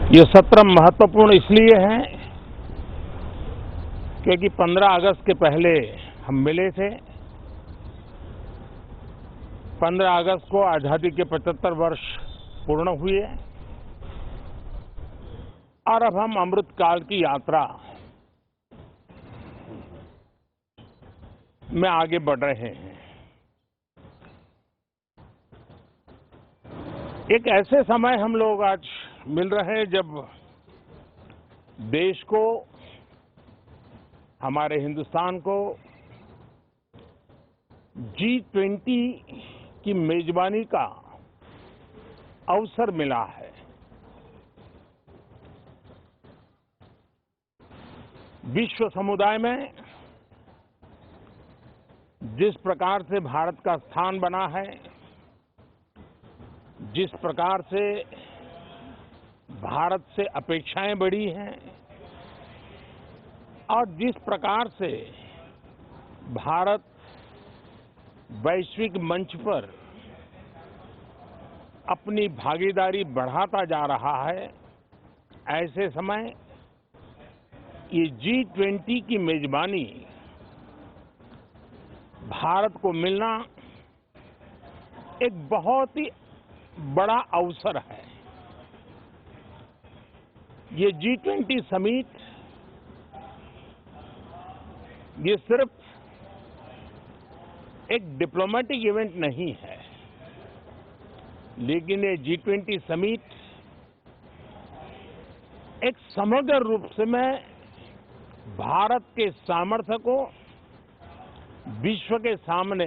ये सत्र महत्वपूर्ण इसलिए है क्योंकि 15 अगस्त के पहले हम मिले थे। 15 अगस्त को आजादी के 75 वर्ष पूर्ण हुए और अब हम अमृत काल की यात्रा में आगे बढ़ रहे हैं। एक ऐसे समय हम लोग आज मिल रहे हैं जब देश को, हमारे हिंदुस्तान को G20 की मेजबानी का अवसर मिला है। विश्व समुदाय में जिस प्रकार से भारत का स्थान बना है, जिस प्रकार से भारत से अपेक्षाएं बढ़ी हैं और जिस प्रकार से भारत वैश्विक मंच पर अपनी भागीदारी बढ़ाता जा रहा है, ऐसे समय ये G20 की मेजबानी भारत को मिलना एक बहुत ही बड़ा अवसर है। ये G20 समिट ये सिर्फ एक डिप्लोमेटिक इवेंट नहीं है, लेकिन ये G20 समिट एक समग्र रूप से मैं भारत के सामर्थ्य को विश्व के सामने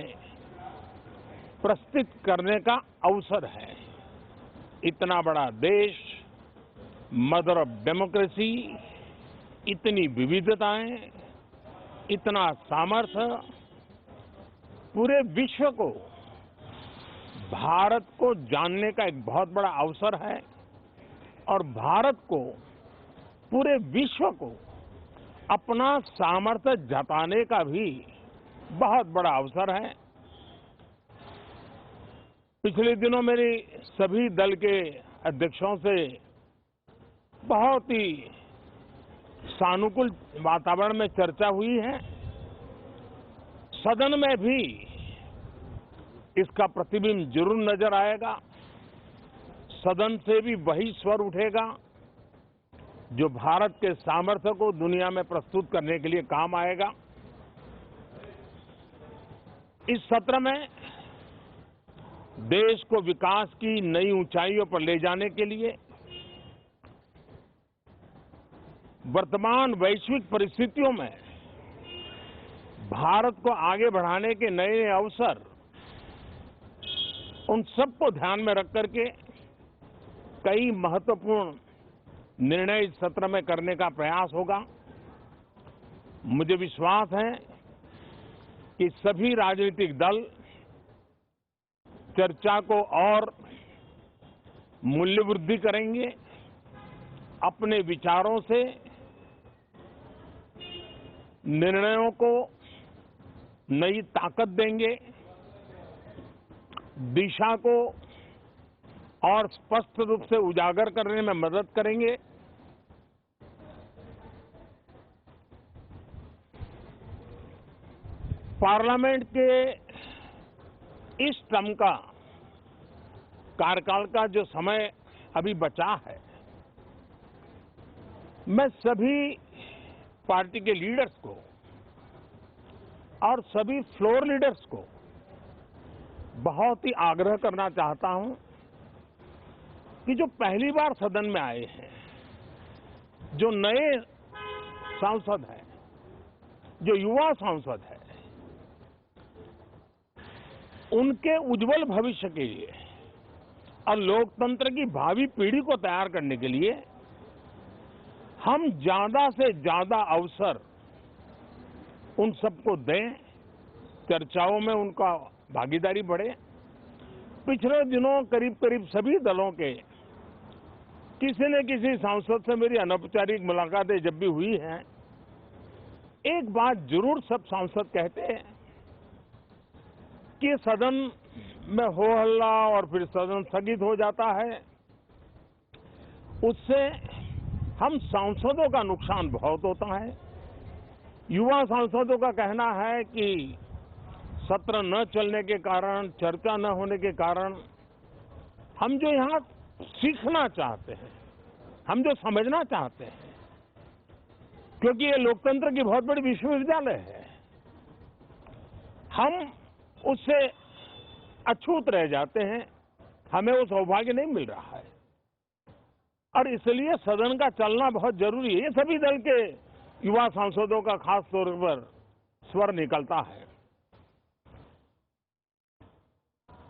प्रस्तुत करने का अवसर है। इतना बड़ा देश, मदर ऑफ डेमोक्रेसी, इतनी विविधताएं, इतना सामर्थ्य, पूरे विश्व को भारत को जानने का एक बहुत बड़ा अवसर है और भारत को, पूरे विश्व को अपना सामर्थ्य जताने का भी बहुत बड़ा अवसर है। पिछले दिनों मेरी सभी दल के अध्यक्षों से बहुत ही सानुकूल वातावरण में चर्चा हुई है। सदन में भी इसका प्रतिबिंब जरूर नजर आएगा। सदन से भी वही स्वर उठेगा जो भारत के सामर्थ्य को दुनिया में प्रस्तुत करने के लिए काम आएगा। इस सत्र में देश को विकास की नई ऊंचाइयों पर ले जाने के लिए वर्तमान वैश्विक परिस्थितियों में भारत को आगे बढ़ाने के नए अवसर, उन सबको ध्यान में रख करके कई महत्वपूर्ण निर्णय इस सत्र में करने का प्रयास होगा। मुझे विश्वास है कि सभी राजनीतिक दल चर्चा को और मूल्य वृद्धि करेंगे, अपने विचारों से निर्णयों को नई ताकत देंगे, दिशा को और स्पष्ट रूप से उजागर करने में मदद करेंगे। पार्लियामेंट के इस टर्म का कार्यकाल का जो समय अभी बचा है, मैं सभी पार्टी के लीडर्स को और सभी फ्लोर लीडर्स को बहुत ही आग्रह करना चाहता हूं कि जो पहली बार सदन में आए हैं, जो नए सांसद हैं, जो युवा सांसद हैं, उनके उज्जवल भविष्य के लिए और लोकतंत्र की भावी पीढ़ी को तैयार करने के लिए हम ज्यादा से ज्यादा अवसर उन सबको दें, चर्चाओं में उनका भागीदारी बढ़े। पिछले दिनों करीब करीब सभी दलों के किसी न किसी सांसद से मेरी अनौपचारिक मुलाकातें जब भी हुई हैं, एक बात जरूर सब सांसद कहते हैं कि सदन में हो हल्ला और फिर सदन स्थगित हो जाता है उससे हम सांसदों का नुकसान बहुत होता है। युवा सांसदों का कहना है कि सत्र न चलने के कारण, चर्चा न होने के कारण हम जो यहाँ सीखना चाहते हैं, हम जो समझना चाहते हैं, क्योंकि ये लोकतंत्र की बहुत बड़ी विश्वविद्यालय है, हम उससे अछूत रह जाते हैं, हमें वो सौभाग्य नहीं मिल रहा है और इसलिए सदन का चलना बहुत जरूरी है। ये सभी दल के युवा सांसदों का खास तौर पर स्वर निकलता है।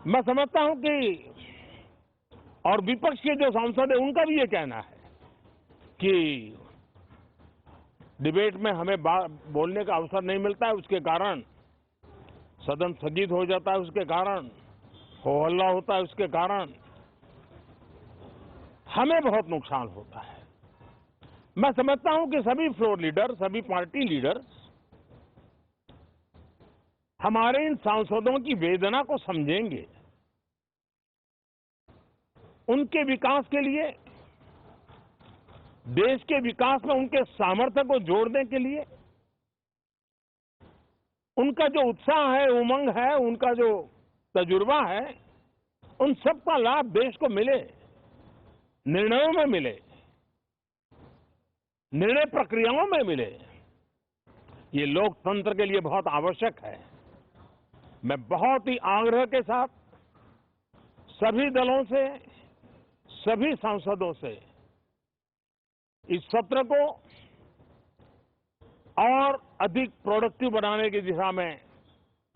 मैं समझता हूं कि और विपक्ष के जो सांसद है उनका भी ये कहना है कि डिबेट में हमें बोलने का अवसर नहीं मिलता है, उसके कारण सदन स्थगित हो जाता है, उसके कारण हो हल्ला होता है, उसके कारण हमें बहुत नुकसान होता है। मैं समझता हूं कि सभी फ्लोर लीडर, सभी पार्टी लीडर्स हमारे इन सांसदों की वेदना को समझेंगे, उनके विकास के लिए, देश के विकास में उनके सामर्थ्य को जोड़ने के लिए, उनका जो उत्साह है, उमंग है, उनका जो तजुर्बा है, उन सबका लाभ देश को मिले, निर्णयों में मिले, निर्णय प्रक्रियाओं में मिले। ये लोकतंत्र के लिए बहुत आवश्यक है। मैं बहुत ही आग्रह के साथ सभी दलों से, सभी सांसदों से इस सत्र को और अधिक प्रोडक्टिव बनाने की दिशा में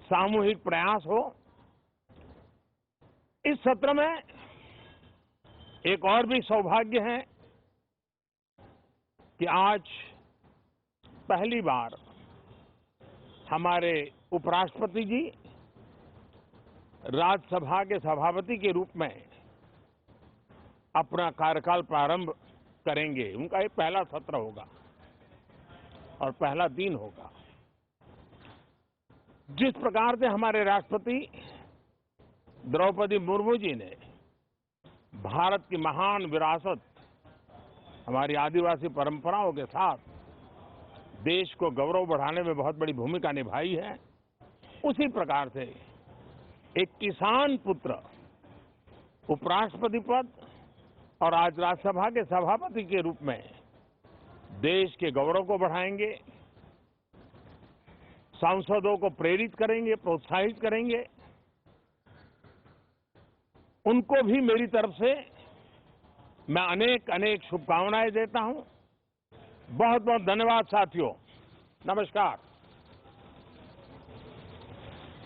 सामूहिक प्रयास हो। इस सत्र में एक और भी सौभाग्य है कि आज पहली बार हमारे उपराष्ट्रपति जी राज्यसभा के सभापति के रूप में अपना कार्यकाल प्रारंभ करेंगे। उनका ये पहला सत्र होगा और पहला दिन होगा। जिस प्रकार से हमारे राष्ट्रपति द्रौपदी मुर्मू जी ने भारत की महान विरासत, हमारी आदिवासी परंपराओं के साथ देश को गौरव बढ़ाने में बहुत बड़ी भूमिका निभाई है, उसी प्रकार से एक किसान पुत्र उपराष्ट्रपति पद और आज राज्यसभा के सभापति के रूप में देश के गौरव को बढ़ाएंगे, सांसदों को प्रेरित करेंगे, प्रोत्साहित करेंगे। उनको भी मेरी तरफ से मैं अनेक अनेक शुभकामनाएं देता हूं। बहुत बहुत धन्यवाद साथियों। नमस्कार।